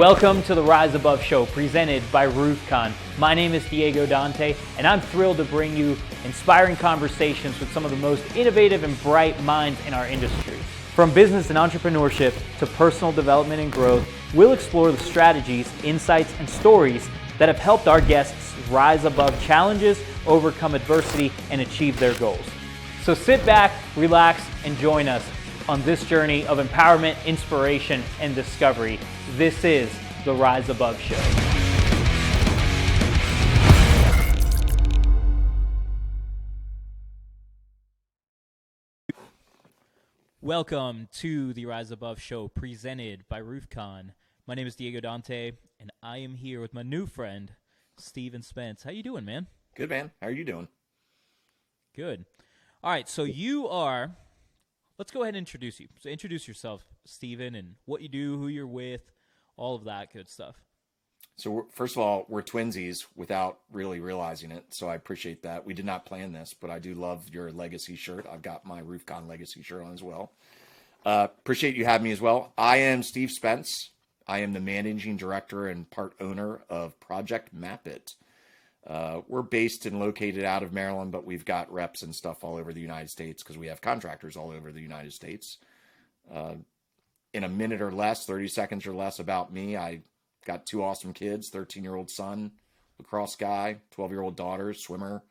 Welcome to the Rise Above Show, presented by RoofCON. My name is Dante, and I'm thrilled to bring you inspiring conversations with some of the most innovative and bright minds in our industry. From business and entrepreneurship to personal development and growth, we'll explore the strategies, insights, and stories that have helped our guests rise above challenges, overcome adversity, and achieve their goals. So sit back, relax, and join us on this journey of empowerment, inspiration, and discovery. This is the Rise Above Show. Welcome to the Rise Above Show, presented by RoofCON. My name is Dante, and I am here with my new friend, Spence. How you doing, man? Good, man. How are you doing? Good. All right, so let's go ahead and introduce you. So introduce yourself, Steven, and what you do, who you're with, all of that good stuff. So first of all, we're twinsies without really realizing it, so I appreciate that. We did not plan this, but I do love your legacy shirt. I've got my RoofCON legacy shirt on as well. Appreciate you having me as well. I am Steve Spence. I am the managing director and part owner of Project Map It. We're based and located out of Maryland, but we've got reps and stuff all over the United States because we have contractors all over the United States. In a minute or less, 30 seconds or less about me, I got two awesome kids, 13-year-old son, lacrosse guy, 12-year-old daughter, swimmer,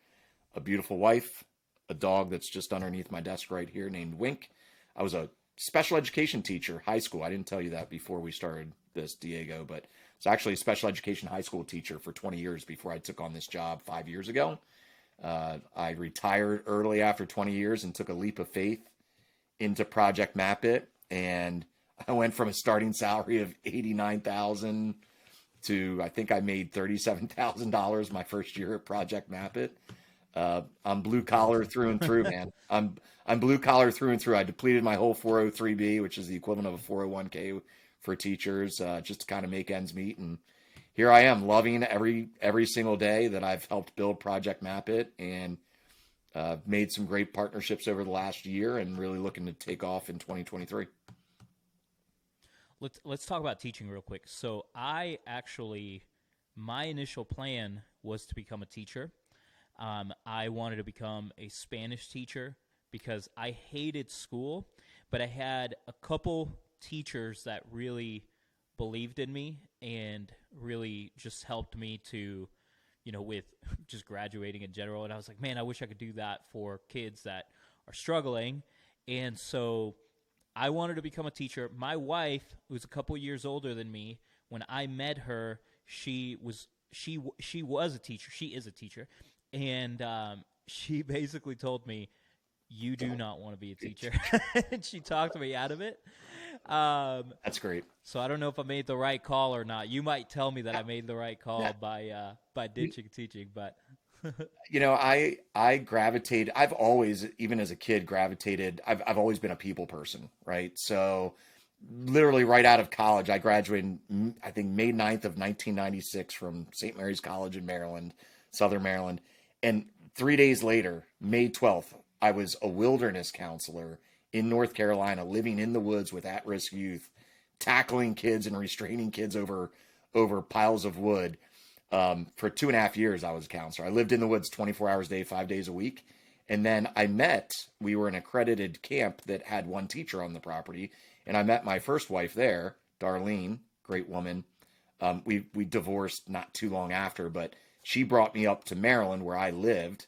a beautiful wife, a dog that's just underneath my desk right here named Wink. I was a special education teacher, high school. I didn't tell you that before we started this, Diego, but it's actually a special education high school teacher for 20 years before I took on this job 5 years ago. I retired early after 20 years and took a leap of faith into Project Map It, and I went from a starting salary of $89,000 to I think I made $37,000 my first year at Project Map It. I'm blue collar through and through, man. I'm blue collar through and through. I depleted my whole 403B, which is the equivalent of a 401k for teachers, just to kind of make ends meet. And here I am, loving every single day that I've helped build Project Map It, and made some great partnerships over the last year, and really looking to take off in 2023. Let's talk about teaching real quick. So my initial plan was to become a teacher. I wanted to become a Spanish teacher because I hated school, but I had a couple teachers that really believed in me and really just helped me to, with just graduating in general. And I was like, man, I wish I could do that for kids that are struggling. And so I wanted to become a teacher. My wife, who's a couple years older than me, when I met her, she was a teacher. She is a teacher. And she basically told me, you do not want to be a teacher. And she talked me out of it. That's great. So I don't know if I made the right call or not. You might tell me that I made the right call by ditching teaching, but I gravitated. I've always, even as a kid, gravitated. I've always been a people person, right? So literally right out of college, I graduated, I think, May 9th of 1996 from St. Mary's College in Maryland, Southern Maryland. And 3 days later, May 12th, I was a wilderness counselor in North Carolina, living in the woods with at-risk youth, tackling kids and restraining kids over piles of wood. For 2.5 years, I was a counselor. I lived in the woods 24 hours a day, 5 days a week. And then we were an accredited camp that had one teacher on the property. And I met my first wife there, Darlene, great woman. We divorced not too long after, but she brought me up to Maryland where I lived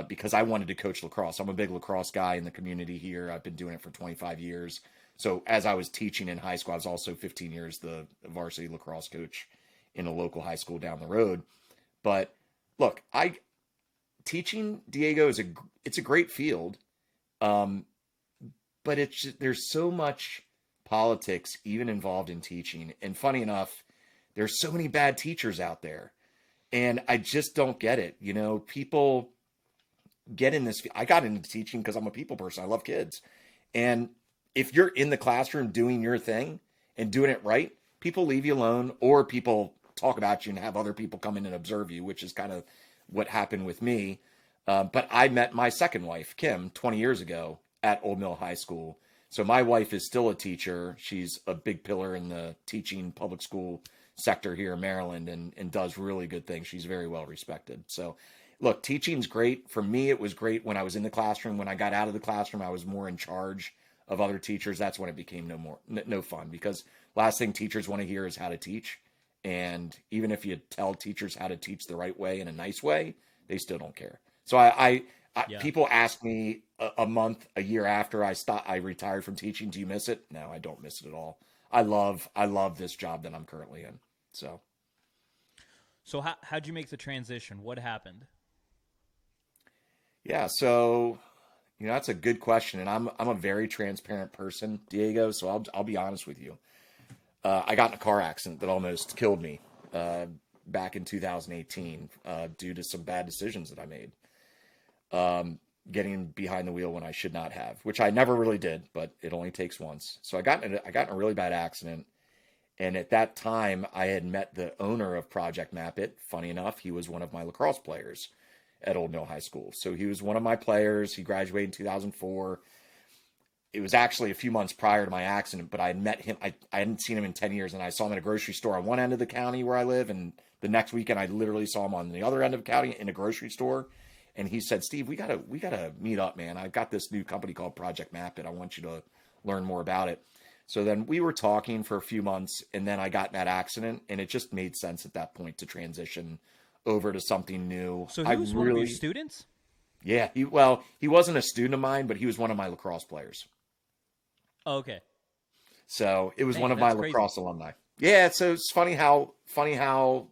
because I wanted to coach lacrosse. I'm a big lacrosse guy in the community here. I've been doing it for 25 years. So as I was teaching in high school, I was also 15 years the varsity lacrosse coach in a local high school down the road. But look, teaching, Diego, it's a great field. But there's so much politics even involved in teaching. And funny enough, there's so many bad teachers out there. And I just don't get it. People get in this. I got into teaching because I'm a people person. I love kids. And if you're in the classroom doing your thing and doing it right, people leave you alone, or people talk about you and have other people come in and observe you, which is kind of what happened with me. But I met my second wife, Kim, 20 years ago at Old Mill High School. So my wife is still a teacher. She's a big pillar in the teaching public school sector here in Maryland, and does really good things. She's very well respected. So look, teaching's great. For me, it was great when I was in the classroom. When I got out of the classroom, I was more in charge of other teachers. That's when it became no fun, because last thing teachers want to hear is how to teach. And even if you tell teachers how to teach the right way in a nice way, they still don't care. So Yeah. people ask me a month, a year after I retired from teaching, do you miss it? No, I don't miss it at all. I love this job that I'm currently in. So So how'd you make the transition? What happened? yeah, so that's a good question, and I'm a very transparent person, Diego. So I'll be honest with you. I got in a car accident that almost killed me back in 2018 due to some bad decisions that I made. Getting behind the wheel when I should not have, which I never really did, but it only takes once. So I got in a really bad accident. And at that time, I had met the owner of Project Map It. Funny enough, he was one of my lacrosse players at Old Mill High School. So he was one of my players. He graduated in 2004. It was actually a few months prior to my accident, but I had met him. I hadn't seen him in 10 years, and I saw him at a grocery store on one end of the county where I live. And the next weekend, I literally saw him on the other end of the county in a grocery store. And he said, Steve, we gotta meet up, man. I've got this new company called Project Map It. I want you to learn more about it. So then we were talking for a few months, and then I got in that accident, and it just made sense at that point to transition over to something new. So I he was one of your really, students? yeah, he wasn't a student of mine, but he was one of my lacrosse players. Oh, okay. So it was one Dang, of my that's crazy. lacrosse alumni. Yeah, so it's funny how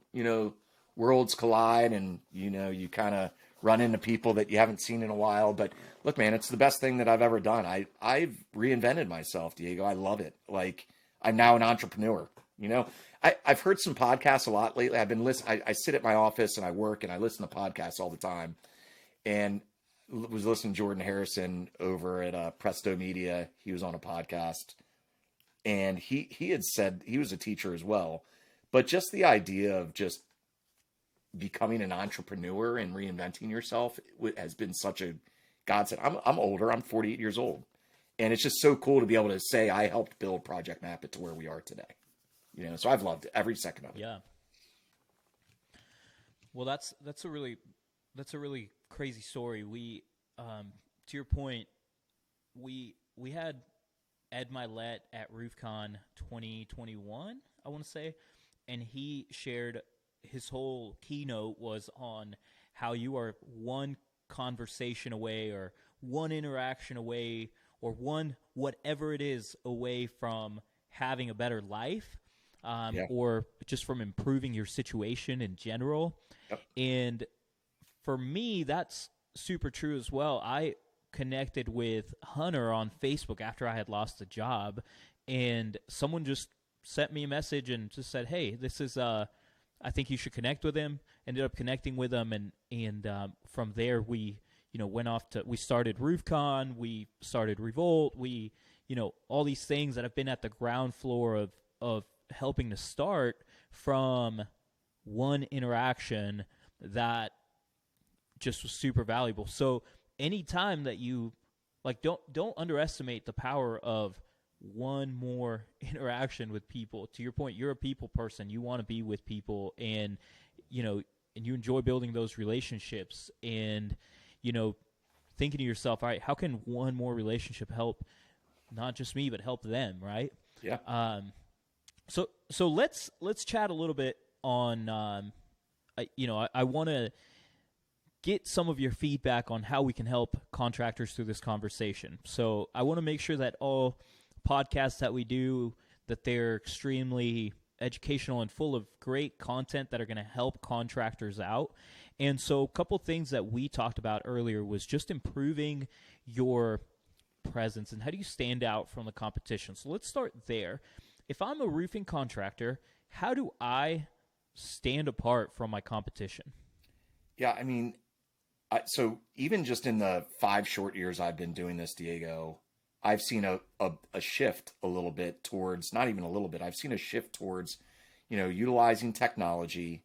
worlds collide, and you kind of run into people that you haven't seen in a while. But look, man, it's the best thing that I've ever done. I've reinvented myself, Diego. I love it. Like, I'm now an entrepreneur. I've heard some podcasts a lot lately. I've been listening. I sit at my office and I work and I listen to podcasts all the time. And was listening to Jordan Harrison over at Presto Media. He was on a podcast, and he had said he was a teacher as well, but just the idea of just becoming an entrepreneur and reinventing yourself has been such a godsend. I'm older. I'm 48 years old, and it's just so cool to be able to say I helped build Project Map It to where we are today. So I've loved every second of it. Yeah. Well, that's a really crazy story. We, to your point, we had Ed Milet at RoofCON 2021, I want to say, and he shared his whole keynote was on how you are one conversation away, or one interaction away, or one whatever it is away from having a better life, Yeah. or just from improving your situation in general. Yep. And for me, that's super true as well. I connected with Hunter on Facebook after I had lost the job, and someone just sent me a message and just said, "Hey, this is I think you should connect with him." Ended up connecting with him, and from there we we started RoofCon, we started Revolt, we all these things that have been at the ground floor of helping to start from one interaction that just was super valuable. So anytime that you don't underestimate the power of one more interaction with people. To your point, you're a people person. You want to be with people, and and you enjoy building those relationships, and thinking to yourself, all right, how can one more relationship help not just me but help them, right? Yeah. So let's chat a little bit on I want to get some of your feedback on how we can help contractors through this conversation. So I want to make sure that all podcasts that we do, that they're extremely educational and full of great content that are going to help contractors out. And so a couple things that we talked about earlier was just improving your presence and how do you stand out from the competition. So let's start there. If I'm a roofing contractor, how do I stand apart from my competition? Yeah. I mean, so even just in the 5 short years I've been doing this, Diego, I've seen a shift a little bit towards, not even a little bit, I've seen a shift towards, utilizing technology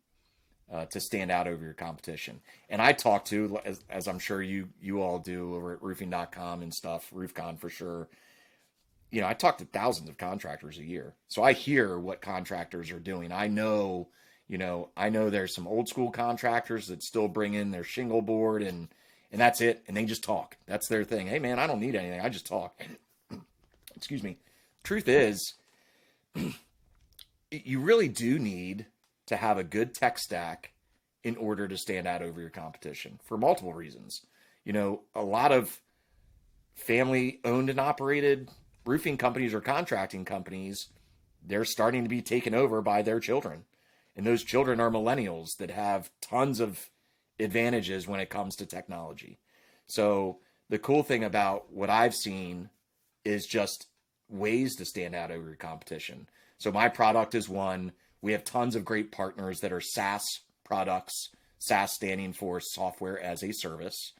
to stand out over your competition. And I talk to, as I'm sure you all do over at roofing.com and stuff, RoofCon for sure. I talk to thousands of contractors a year. So I hear what contractors are doing. I know there's some old school contractors that still bring in their shingle board and that's it. And they just talk. That's their thing. Hey man, I don't need anything. I just talk. Excuse me. Truth is, you really do need to have a good tech stack in order to stand out over your competition for multiple reasons. A lot of family owned and operated roofing companies or contracting companies, they're starting to be taken over by their children. And those children are millennials that have tons of advantages when it comes to technology. So the cool thing about what I've seen is just ways to stand out over your competition. So my product is one. We have tons of great partners that are SaaS products, SaaS standing for software as a service,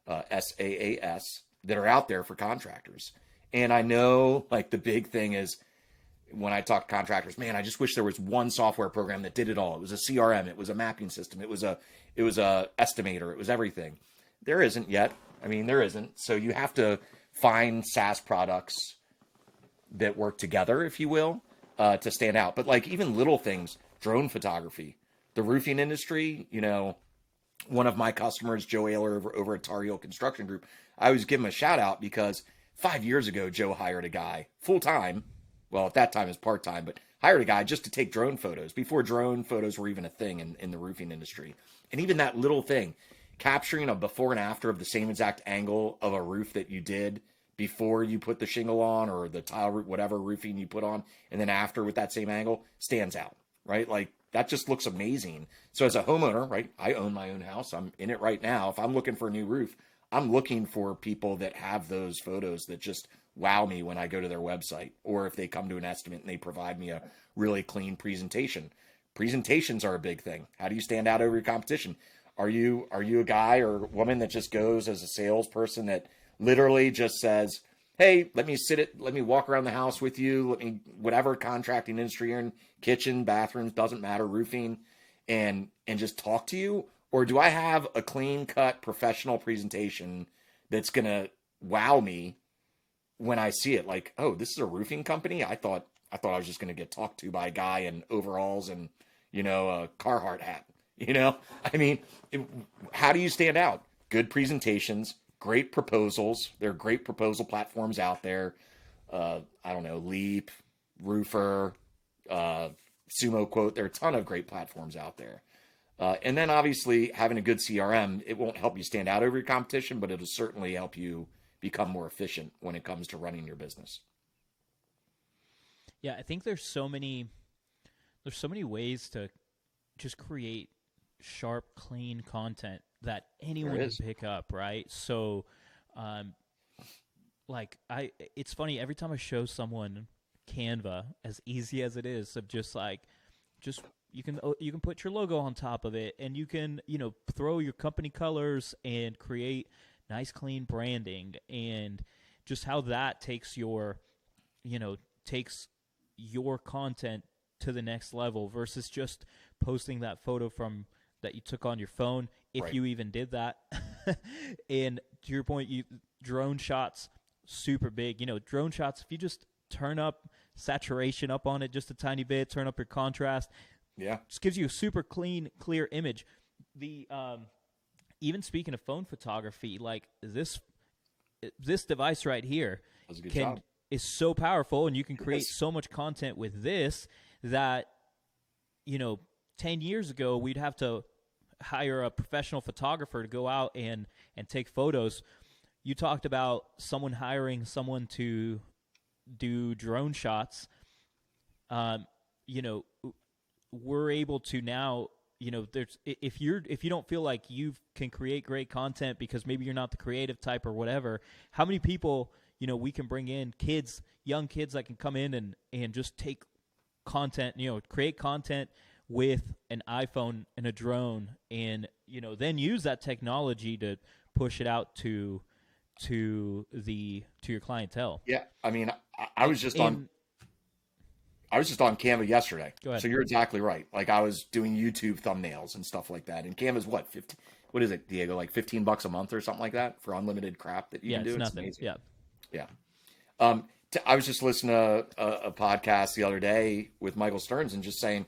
SaaS, that are out there for contractors. And I know like the big thing is when I talk to contractors, man, I just wish there was one software program that did it all. It was a CRM, it was a mapping system, it was a estimator, it was everything. There isn't yet. I mean, there isn't. So you have to find SaaS products that work together, if you will, to stand out. But like even little things, drone photography, the roofing industry, one of my customers, Joe Ayler over at Tar Heel Construction Group, I always give him a shout out because 5 years ago, Joe hired a guy full time. Well, at that time it was part time, but hired a guy just to take drone photos before drone photos were even a thing in the roofing industry. And even that little thing, capturing a before and after of the same exact angle of a roof that you did before you put the shingle on or the tile roof, whatever roofing you put on, and then after with that same angle stands out, right? Like that just looks amazing. So as a homeowner, right, I own my own house. I'm in it right now. If I'm looking for a new roof, I'm looking for people that have those photos that just wow me when I go to their website, or if they come to an estimate and they provide me a really clean presentation. Presentations are a big thing. How do you stand out over your competition? Are you a guy or woman that just goes as a salesperson that literally just says, hey, let me walk around the house with you, whatever contracting industry you're in, kitchen, bathrooms, doesn't matter, roofing, and just talk to you? Or do I have a clean cut professional presentation that's going to wow me when I see it? Like, oh, this is a roofing company. I thought I was just going to get talked to by a guy in overalls and, a Carhartt hat, I mean, how do you stand out? Good presentations, great proposals. There are great proposal platforms out there. I don't know, Leap, Roofer, Sumo Quote. There are a ton of great platforms out there. And then obviously having a good CRM, it won't help you stand out over your competition, but it'll certainly help you become more efficient when it comes to running your business. Yeah, I think there's so many ways to just create sharp, clean content that anyone can pick up, right? So, it's funny every time I show someone Canva, as easy as it is, of just you can put your logo on top of it, and you can throw your company colors and create nice, clean branding, and just how that takes your content to the next level versus just posting that photo from that you took on your phone, if Right. you even did that. And to your point, drone shots, super big. Drone shots, if you just turn up saturation up on it just a tiny bit, turn up your contrast, Yeah. just gives you a super clean, clear image. The even speaking of phone photography, like this device right here That's a good job. is so powerful, and you can create so much content with this that 10 years ago we'd have to hire a professional photographer to go out and take photos. You talked about hiring someone to do drone shots. We're able to now, there's if you don't feel like you can create great content because maybe you're not the creative type or whatever, how many people we can bring in, young kids that can come in and just take content, create content with an iPhone and a drone, and then use that technology to push it out to your clientele. Yeah. I mean, I was just on Canva yesterday. Go ahead. So you're exactly right. Like I was doing YouTube thumbnails and stuff like that. And Canva's what, 15, what is it, Diego? Like $15 a month or something like that for unlimited crap that you can do. It's It's nothing. amazing. Yeah. Yeah. I was just listening to a podcast the other day with Michael Stearns and just saying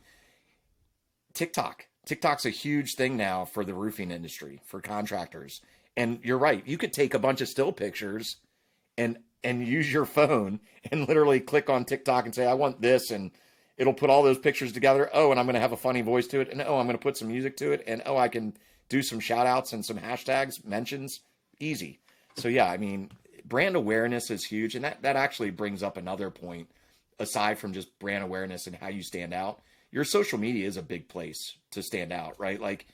TikTok's a huge thing now for the roofing industry, for contractors. And you're right. You could take a bunch of still pictures and use your phone and literally click on TikTok and say, I want this, and it'll put all those pictures together. Oh, and I'm going to have a funny voice to it. And oh, I'm going to put some music to it. And oh, I can do some shout outs and some hashtags, mentions. Easy. So yeah, I mean, brand awareness is huge. And that actually brings up another point aside from just brand awareness and how you stand out. Your social media is a big place to stand out, right? Like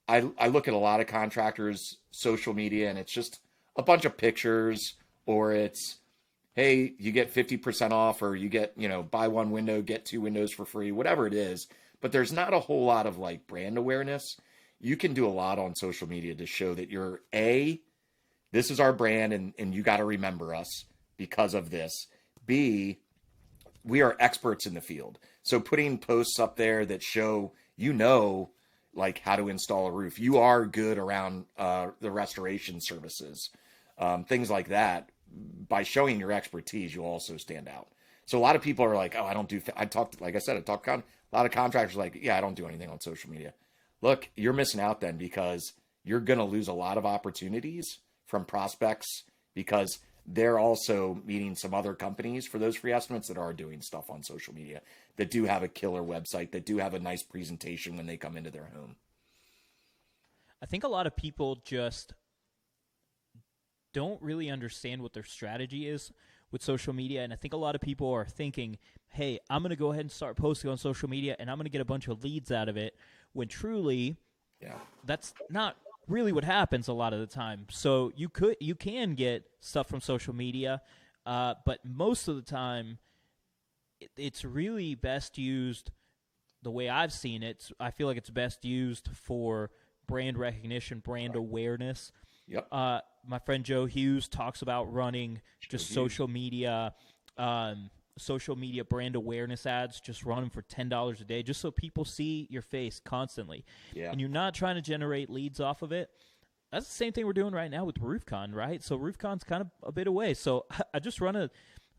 I look at a lot of contractors' social media and it's just a bunch of pictures, or it's, hey, you get 50% off, or you get, buy one window, get two windows for free, whatever it is. But there's not a whole lot of like brand awareness. You can do a lot on social media to show that you're this is our brand, and you got to remember us because of this. B, we are experts in the field. So putting posts up there that show, like how to install a roof, you are good around the restoration services, things like that. By showing your expertise, you'll also stand out. So a lot of people are like, oh, I don't do, like I said, a lot of contractors are like, yeah, I don't do anything on social media. Look, you're missing out then, because you're going to lose a lot of opportunities from prospects, because they're also meeting some other companies for those free estimates that are doing stuff on social media, that do have a killer website, that do have a nice presentation when they come into their home. I think a lot of people just don't really understand what their strategy is with social media. And I think a lot of people are thinking, hey, I'm going to go ahead and start posting on social media and I'm going to get a bunch of leads out of it, when truly that's not really what happens a lot of the time. So you can get stuff from social media, but most of the time it's really best used, the way I've seen it, I feel like it's best used for brand recognition, brand awareness. Yep. My friend Joe Hughes talks about running just social media brand awareness ads, just run them for $10 a day, just so people see your face constantly. Yeah. And you're not trying to generate leads off of it. That's the same thing we're doing right now with RoofCON, right? So RoofCON's kind of a bit away. So I just run a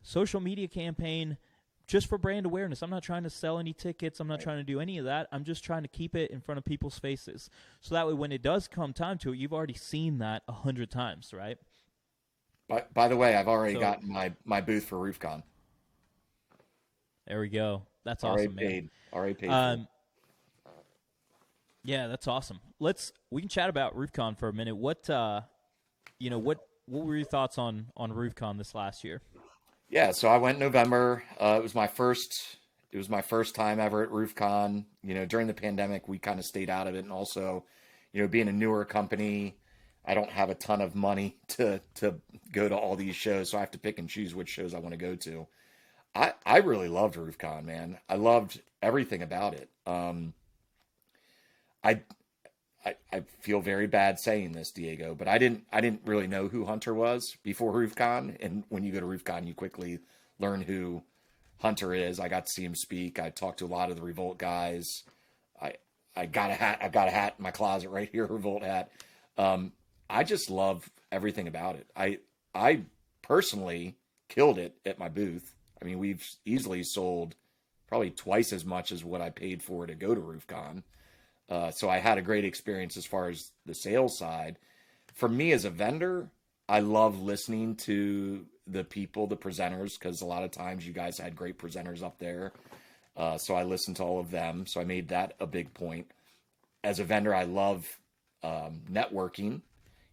social media campaign just for brand awareness. I'm not trying to sell any tickets. I'm not trying to do any of that. I'm just trying to keep it in front of people's faces. So that way, when it does come time to it, you've already seen that 100 times, right? By the way, I've already gotten my booth for RoofCON. There we go. That's awesome, man. Already paid. Yeah, that's awesome. We can chat about RoofCON for a minute. What were your thoughts on RoofCON this last year? Yeah, so I went in November. It was my first time ever at RoofCON. During the pandemic, we kind of stayed out of it, and also, being a newer company, I don't have a ton of money to go to all these shows, so I have to pick and choose which shows I want to go to. I really loved RoofCON, man. I loved everything about it. I feel very bad saying this, Diego, but I didn't really know who Hunter was before RoofCON, and when you go to RoofCON, you quickly learn who Hunter is. I got to see him speak. I talked to a lot of the Revolt guys. I got a hat. I've got a hat in my closet right here, Revolt hat. I just love everything about it. I personally killed it at my booth. I mean, we've easily sold probably twice as much as what I paid for to go to RoofCON. So I had a great experience as far as the sales side. For me as a vendor, I love listening to the people, the presenters, because a lot of times you guys had great presenters up there. So I listened to all of them. So I made that a big point. As a vendor, I love networking.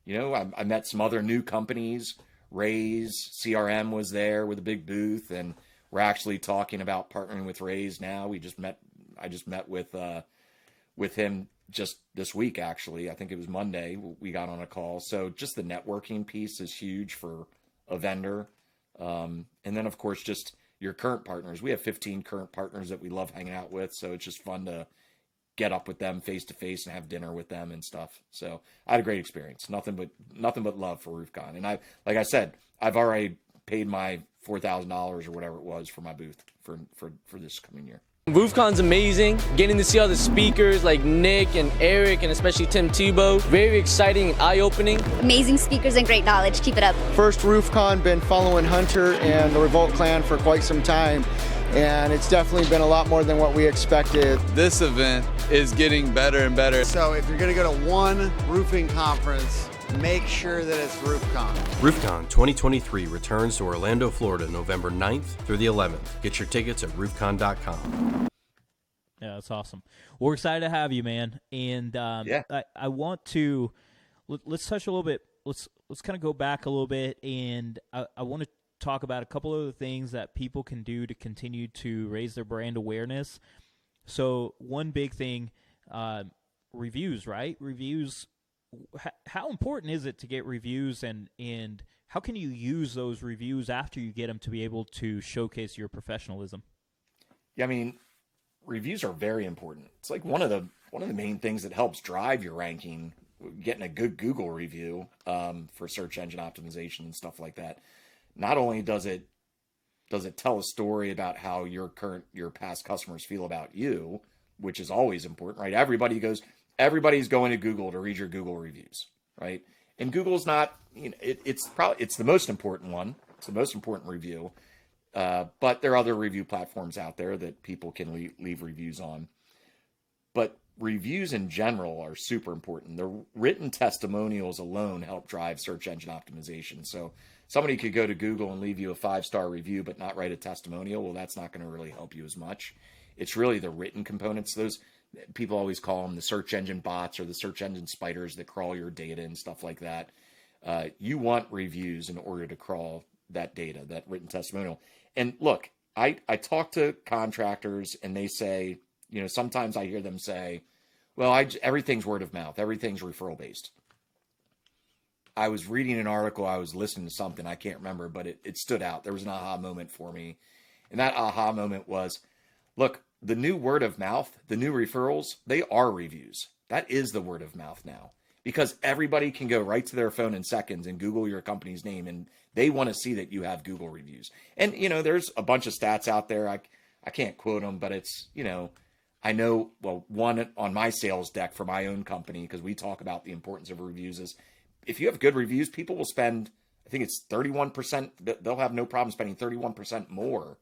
I met some other new companies. Raise CRM was there with a big booth, and we're actually talking about partnering with Raise now. I just met with him just this week, actually. I think it was Monday we got on a call. So just the networking piece is huge for a vendor. And then, of course, just your current partners. We have 15 current partners that we love hanging out with. So it's just fun to get up with them face to face and have dinner with them and stuff. So I had a great experience. Nothing but love for RoofCON. And like I said, I've already paid my $4,000 or whatever it was for my booth for this coming year. RoofCON's amazing. Getting to see all the speakers like Nick and Eric and especially Tim Tebow. Very exciting and eye-opening. Amazing speakers and great knowledge. Keep it up. First RoofCON, been following Hunter and the Revolt Clan for quite some time, and it's definitely been a lot more than what we expected. This event is getting better and better. So if you're going to go to one roofing conference, make sure that it's RoofCON. RoofCON 2023 returns to Orlando, Florida, November 9th through the 11th. Get your tickets at roofcon.com. Yeah, that's awesome. We're excited to have you, man. And I want to let's touch a little bit. Let's kind of go back a little bit, and I want to talk about a couple of the things that people can do to continue to raise their brand awareness. So one big thing, reviews, right? Reviews. How important is it to get reviews, and how can you use those reviews after you get them to be able to showcase your professionalism? Yeah, I mean, reviews are very important. It's like one of the main things that helps drive your ranking, getting a good Google review for search engine optimization and stuff like that. Not only does it tell a story about how your past customers feel about you, which is always important, right? Everybody's going to Google to read your Google reviews, right? And Google's not, it's the most important one. It's the most important review. But there are other review platforms out there that people can leave reviews on. But reviews in general are super important. The written testimonials alone help drive search engine optimization. So somebody could go to Google and leave you a 5-star review, but not write a testimonial. Well, that's not going to really help you as much. It's really the written components. Those people always call them the search engine bots or the search engine spiders that crawl your data and stuff like that. You want reviews in order to crawl that data, that written testimonial. And look, I talk to contractors and they say, sometimes I hear them say, well, everything's word of mouth. Everything's referral based. I was reading an article. I was listening to something. I can't remember, but it stood out. There was an aha moment for me. And that aha moment was, look, the new word of mouth, the new referrals, they are reviews. That is the word of mouth now, because everybody can go right to their phone in seconds and Google your company's name, and they want to see that you have Google reviews. And, there's a bunch of stats out there. I can't quote them, but it's, I know, one on my sales deck for my own company, because we talk about the importance of reviews, is if you have good reviews, people will spend, I think it's 31%, they'll have no problem spending 31% more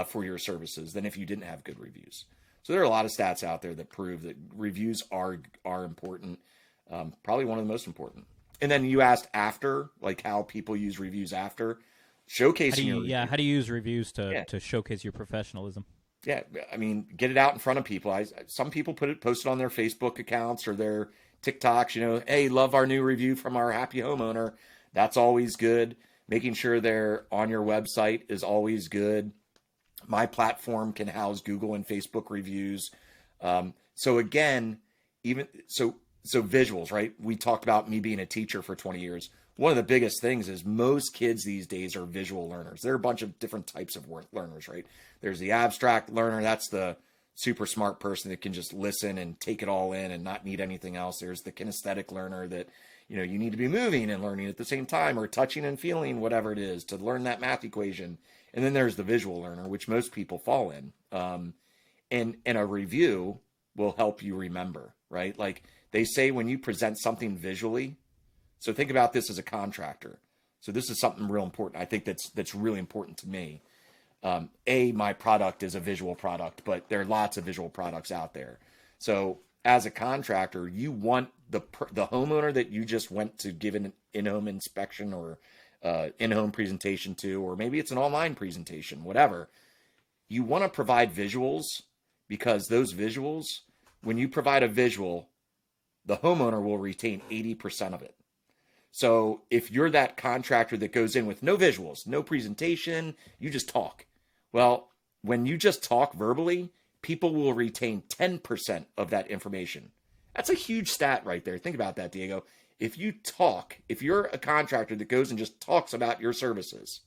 for your services than if you didn't have good reviews. So there are a lot of stats out there that prove that reviews are important, probably one of the most important. And then you asked after, like how people use reviews after, showcasing how do you use reviews to showcase your professionalism? Yeah, I mean, get it out in front of people. Some people post it on their Facebook accounts or their TikToks, hey, love our new review from our happy homeowner. That's always good. Making sure they're on your website is always good. My platform can house Google and Facebook reviews. So again, so visuals, right? We talked about me being a teacher for 20 years. One of the biggest things is most kids these days are visual learners. There are a bunch of different types of learners, right? There's the abstract learner. That's the super smart person that can just listen and take it all in and not need anything else. There's the kinesthetic learner that, you need to be moving and learning at the same time, or touching and feeling whatever it is to learn that math equation. And then there's the visual learner, which most people fall in. And a review will help you remember, right? Like they say, when you present something visually, so think about this as a contractor. So this is something real important. I think that's really important to me. My product is a visual product, but there are lots of visual products out there. So as a contractor, you want the homeowner that you just went to give an in-home inspection or in-home presentation to, or maybe it's an online presentation, whatever. You want to provide visuals, because those visuals, when you provide a visual, the homeowner will retain 80% of it. So if you're that contractor that goes in with no visuals, no presentation, you just talk. Well, when you just talk verbally, people will retain 10% of that information. That's a huge stat right there. Think about that, Diego. If you're a contractor that goes and just talks about your services,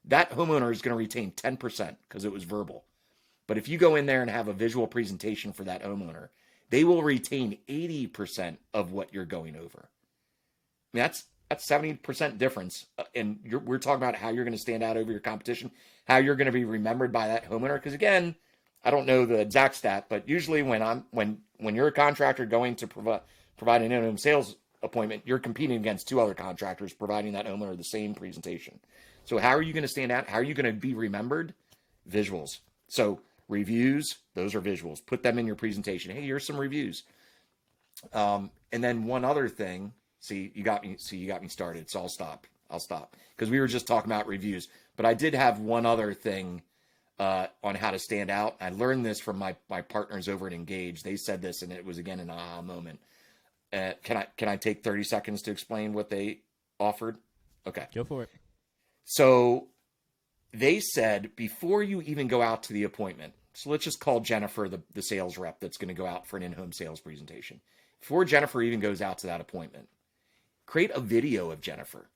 that homeowner is going to retain 10% because it was verbal. But if you go in there and have a visual presentation for that homeowner, they will retain 80% of what you're going over. I mean, that's 70% difference. And we're talking about how you're going to stand out over your competition, how you're going to be remembered by that homeowner. Because again, I don't know the exact stat, but usually when you're a contractor going to provide an in-home sales appointment, you're competing against two other contractors providing that homeowner the same presentation. So how are you going to stand out? How are you going to be remembered? Visuals. So reviews, those are visuals. Put them in your presentation. Hey, here's some reviews. And then one other thing. See, you got me started. So I'll stop because we were just talking about reviews. But I did have one other thing on how to stand out. I learned this from my partners over at Engage. They said this, and it was again an aha moment. Can I take 30 seconds to explain what they offered? Okay, Go for it. so they said before you even go out to the appointment, so let's just call Jennifer the sales rep that's going to go out for an in-home sales presentation. Before Jennifer even goes out to that appointment, create a video of Jennifer.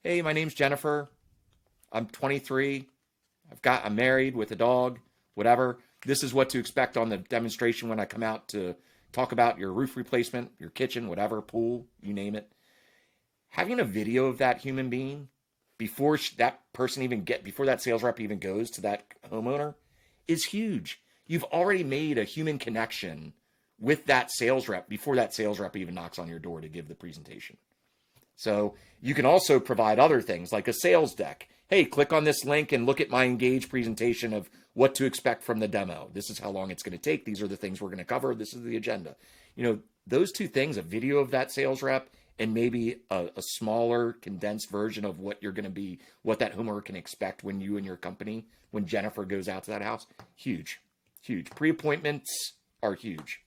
Hey, my name's Jennifer. I'm 23. I'm married with a dog, whatever. This is what to expect on the demonstration when I come out to talk about your roof replacement, your kitchen, whatever, pool, you name it. Having a video of that human being before before that sales rep even goes to that homeowner is huge. You've already made a human connection with that sales rep before that sales rep even knocks on your door to give the presentation. So you can also provide other things like a sales deck. Hey, click on this link and look at my Engage presentation of what to expect from the demo. This is how long it's going to take. These are the things we're going to cover. This is the agenda. Those two things, a video of that sales rep and maybe a smaller condensed version of what that homeowner can expect when when Jennifer goes out to that house. Huge. Pre-appointments are huge.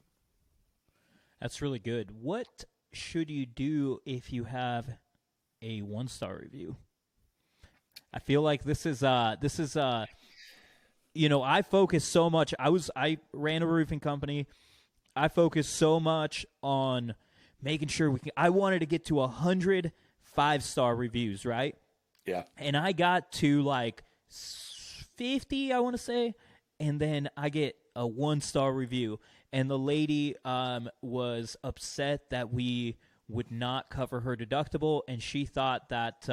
That's really good. What should you do if you have a 1-star review? I feel like this is I focus so much. I ran a roofing company. I focused so much on making sure I wanted to get to 100 5-star reviews, right? Yeah. And I got to like 50, I want to say, and then I get a 1-star review, and the lady was upset that we would not cover her deductible, and she thought that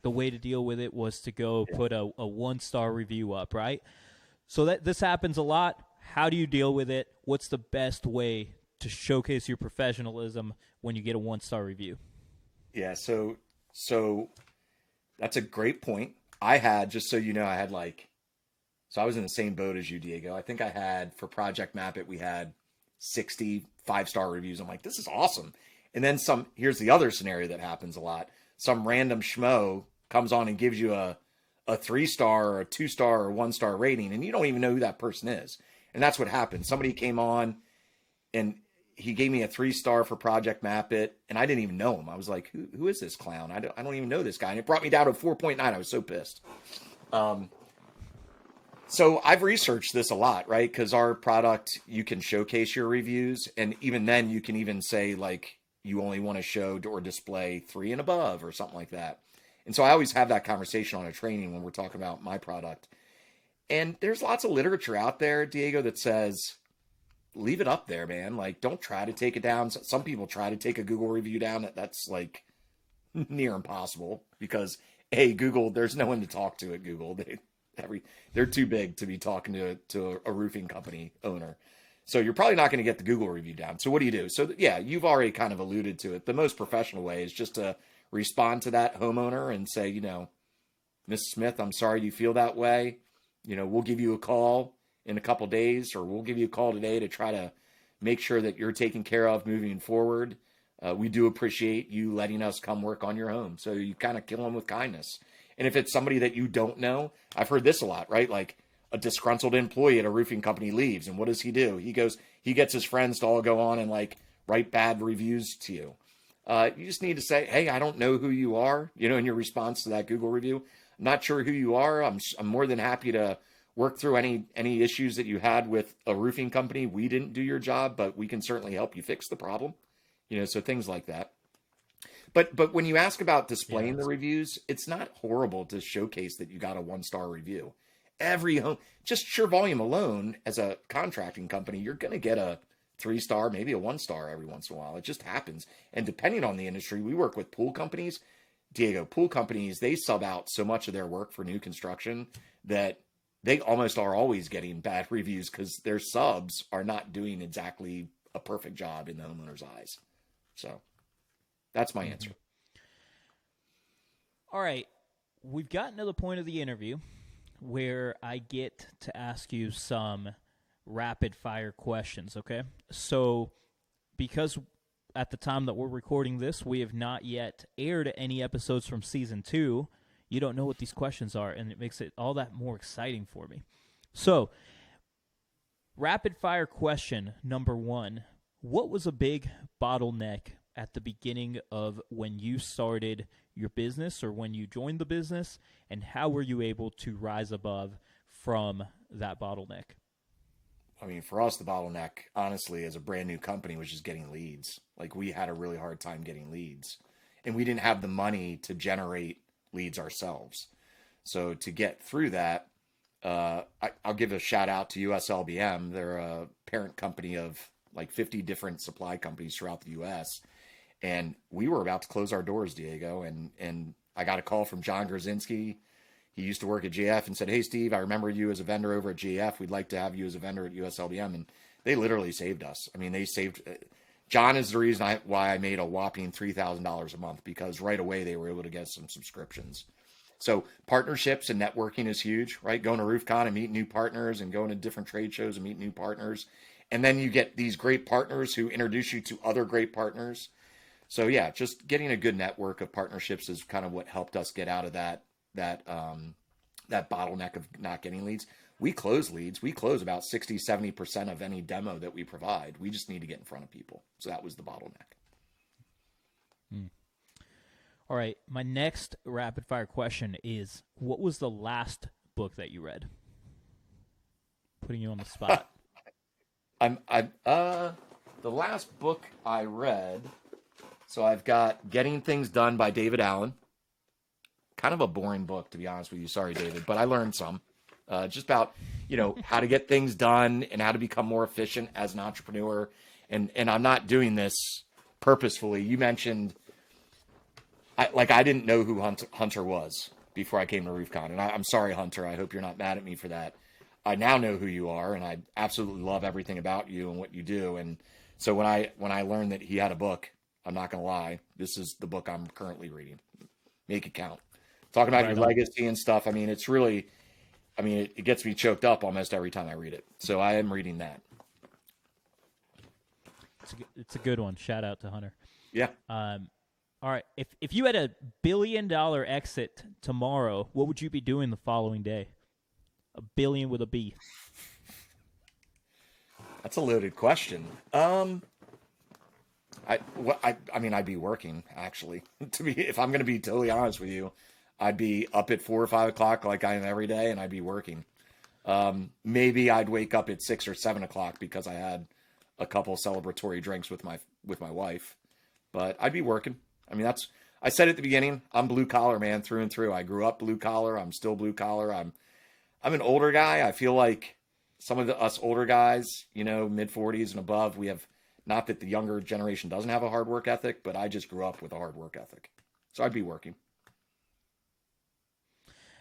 the way to deal with it was to go put a 1-star review up, right? So this happens a lot. How do you deal with it? What's the best way to showcase your professionalism when you get a 1-star review? Yeah, so that's a great point. I had, just so you know, so I was in the same boat as you, Diego. I think I had, for Project Map It, we had 60 5-star reviews. I'm like, this is awesome. And then here's the other scenario that happens a lot. Some random schmo comes on and gives you a 3-star or a 2-star or 1-star rating, and you don't even know who that person is. And that's what happened. Somebody came on and he gave me a 3-star for Project Map It, and I didn't even know him. I was like, who is this clown? I don't even know this guy. And it brought me down to 4.9. I was so pissed. So I've researched this a lot, right? Because our product, you can showcase your reviews, and even then you can even say like you only want to show or display 3 and above or something like that. And so I always have that conversation on a training when we're talking about my product. And there's lots of literature out there, Diego, that says, leave it up there, man. Like, don't try to take it down. Some people try to take a Google review down. That's like near impossible because Google, there's no one to talk to at Google. They're too big to be talking to a roofing company owner. So you're probably not going to get the Google review down. So what do you do? So yeah, you've already kind of alluded to it. The most professional way is just to respond to that homeowner and say, Mrs. Smith, I'm sorry you feel that way. We'll give you a call in a couple days, or we'll give you a call today to try to make sure that you're taken care of moving forward. We do appreciate you letting us come work on your home. So you kind of kill them with kindness. And if it's somebody that you don't know, I've heard this a lot, right? Like a disgruntled employee at a roofing company leaves, and what does he do? He gets his friends to all go on and like write bad reviews to you. You just need to say, hey, I don't know who you are, in your response to that Google review. I'm not sure who you are. I'm more than happy to work through any issues that you had with a roofing company. We didn't do your job, but we can certainly help you fix the problem. So things like that. But when you ask about displaying the reviews, it's not horrible to showcase that you got a 1-star review. Every home, just sheer volume alone, as a contracting company, you're going to get a 3-star, maybe a 1-star every once in a while. It just happens. And depending on the industry, we work with pool companies. Diego, pool companies, they sub out so much of their work for new construction that they almost are always getting bad reviews because their subs are not doing exactly a perfect job in the homeowner's eyes. So that's my answer. All right. We've gotten to the point of the interview where I get to ask you some rapid fire questions, okay? So, because at the time that we're recording this, we have not yet aired any episodes from season 2, you don't know what these questions are, and it makes it all that more exciting for me. So, rapid fire question number 1. What was a big bottleneck at the beginning of when you started your business or when you joined the business, and how were you able to rise above from that bottleneck? I mean, for us, the bottleneck, honestly, as a brand new company, was just getting leads. Like, we had a really hard time getting leads, and we didn't have the money to leads ourselves. So to get through that, I'll give a shout out to USLBM. They're a parent company of like 50 different supply companies throughout the US. And we were about to close our doors, Diego. And I got a call from John Grzinski. He used to work at GF and said, "Hey, Steve, I remember you as a vendor over at GF. We'd like to have you as a vendor at USLBM." And they literally saved us. I mean, they saved. John is the reason why I made a whopping $3,000 a month, because right away they were able to get some subscriptions. So partnerships and networking is huge, right? Going to RoofCon and meeting new partners, and going to different trade shows and meet new partners. And then you get these great partners who introduce you to other great partners. So yeah, just getting a good network of partnerships is kind of what helped us get out of that bottleneck of not getting leads. We close leads. We close about 60-70% of any demo that we provide. We just need to get in front of people. So that was the bottleneck. All right. My next rapid fire question is, what was the last book that you read? Putting you on the spot. The last book I read, so I've got Getting Things Done by David Allen. Kind of a boring book, to be honest with you. Sorry, David, but I learned some. Just about, how to get things done and how to become more efficient as an entrepreneur. And I'm not doing this purposefully. You mentioned, I didn't know who Hunter was before I came to RoofCon. And I'm sorry, Hunter. I hope you're not mad at me for that. I now know who you are, and I absolutely love everything about you and what you do. And so when I learned that he had a book, I'm not going to lie, this is the book I'm currently reading. Make it count. Talking about your legacy and stuff. I mean, it's really, it gets me choked up almost every time I read it. So I am reading that. It's a good one. Shout out to Hunter. Yeah. All right. If you had $1 billion exit tomorrow, what would you be doing the following day? $1 billion with a B. That's a loaded question. I'd be working, actually. If I'm going to be totally honest with you, I'd be up at 4 or 5 o'clock like I am every day, and I'd be working. Maybe I'd wake up at 6 or 7 o'clock because I had a couple celebratory drinks with my wife, but I'd be working. I said at the beginning, I'm blue collar, man, through and through. I grew up blue collar. I'm still blue collar. I'm an older guy. I feel like some of us older guys, mid 40s and above, we have, not that the younger generation doesn't have a hard work ethic, but I just grew up with a hard work ethic. So I'd be working.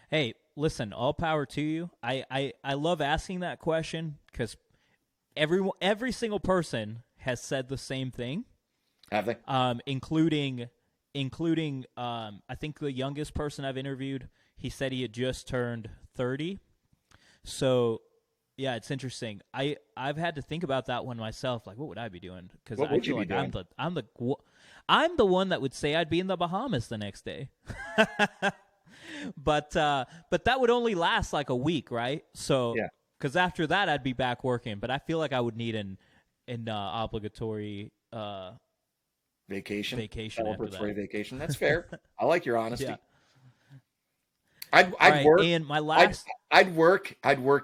Hey, listen, all power to you. I love asking that question because every single person has said the same thing. Have they? Including I think the youngest person I've interviewed, he said he had just turned 30. So yeah, it's interesting. I've had to think about that one myself. Like, what would I be doing? Because I feel like I'm the one that would say I'd be in the Bahamas the next day. But that would only last like a week, right? So yeah, because after that I'd be back working. But I feel like I would need an obligatory vacation after that. Vacation. That's fair. I like your honesty. Yeah. I'd work. And my last, I'd work,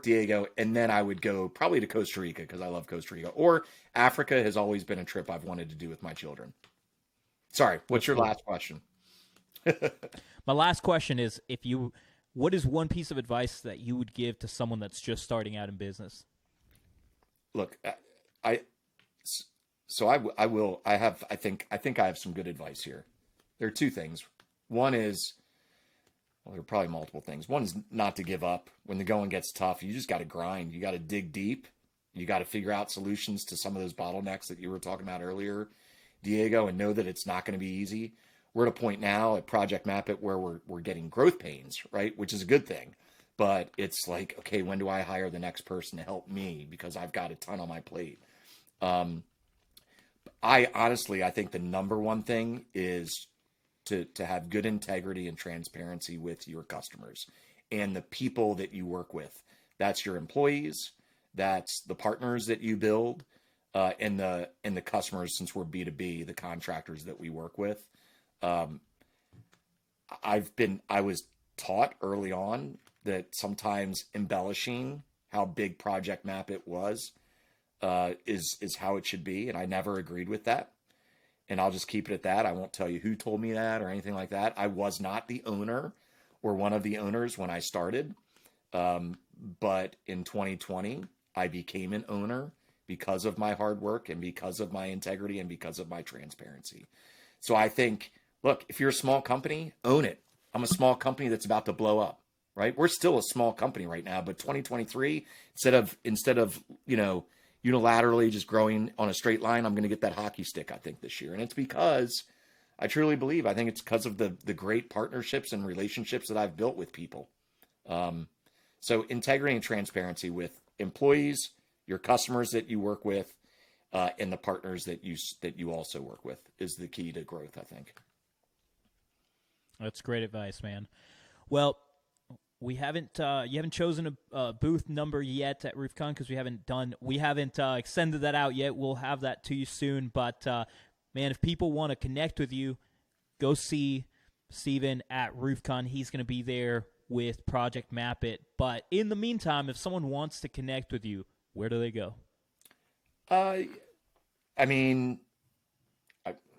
Diego, and then I would go probably to Costa Rica because I love Costa Rica. Or Africa has always been a trip I've wanted to do with my children. Sorry, what's your last question? My last question is, what is one piece of advice that you would give to someone that's just starting out in business? Look, I think I have some good advice here. There are two things. One is, there are probably multiple things. One is not to give up. When the going gets tough, you just got to grind. You got to dig deep. You got to figure out solutions to some of those bottlenecks that you were talking about earlier, Diego, and know that it's not going to be easy. We're at a point now at Project Map It where we're getting growth pains, right? Which is a good thing. But it's like, okay, when do I hire the next person to help me? Because I've got a ton on my plate. I think the number one thing is to have good integrity and transparency with your customers and the people that you work with. That's your employees, that's the partners that you build, and the customers, since we're B2B, the contractors that we work with. I was taught early on that sometimes embellishing how big Project Map It was is how it should be, and I never agreed with that. And I'll just keep it at that. I won't tell you who told me that or anything like that. I was not the owner or one of the owners when I started. But in 2020, I became an owner because of my hard work and because of my integrity and because of my transparency. So I think, look, if you're a small company, own it. I'm a small company that's about to blow up, right? We're still a small company right now, but 2023, instead of, unilaterally just growing on a straight line, I'm going to get that hockey stick, I think, this year. And it's because I truly believe, I think it's because of the great partnerships and relationships that I've built with people. So integrity and transparency with employees, your customers that you work with, and the partners that you also work with is the key to growth, I think. That's great advice, man. Well, you haven't chosen a booth number yet at RoofCON because we haven't extended that out yet. We'll have that to you soon. But man, if people want to connect with you, go see Steven at RoofCON. He's going to be there with Project Map It. But in the meantime, if someone wants to connect with you, where do they go?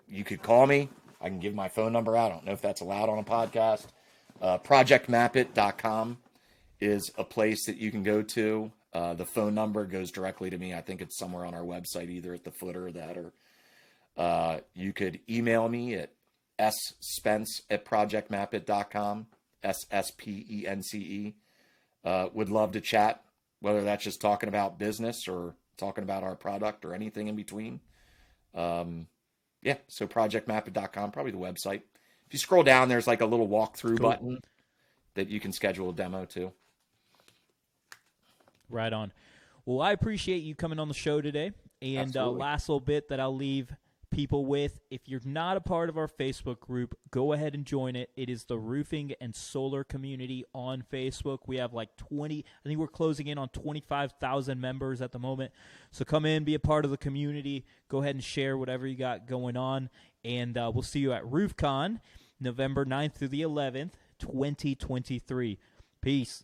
You could call me. I can give my phone number out. I don't know if that's allowed on a podcast. ProjectMapIt.com is a place that you can go to. The phone number goes directly to me. I think it's somewhere on our website, either at the footer or that, or you could email me at sspence@projectmapit.com, SSPENCE. Would love to chat, whether that's just talking about business or talking about our product or anything in between. So projectmapit.com, probably the website. If you scroll down, there's like a little walkthrough button that you can schedule a demo to. Right on. Well, I appreciate you coming on the show today. And last little bit that I'll leave people with, if you're not a part of our Facebook group, go ahead and join it. It is the roofing and solar community on Facebook. We have like I think we're closing in on 25,000 members at the moment. So come in, be a part of the community. Go ahead and share whatever you got going on. And we'll see you at RoofCON, November 9th through the 11th, 2023. Peace.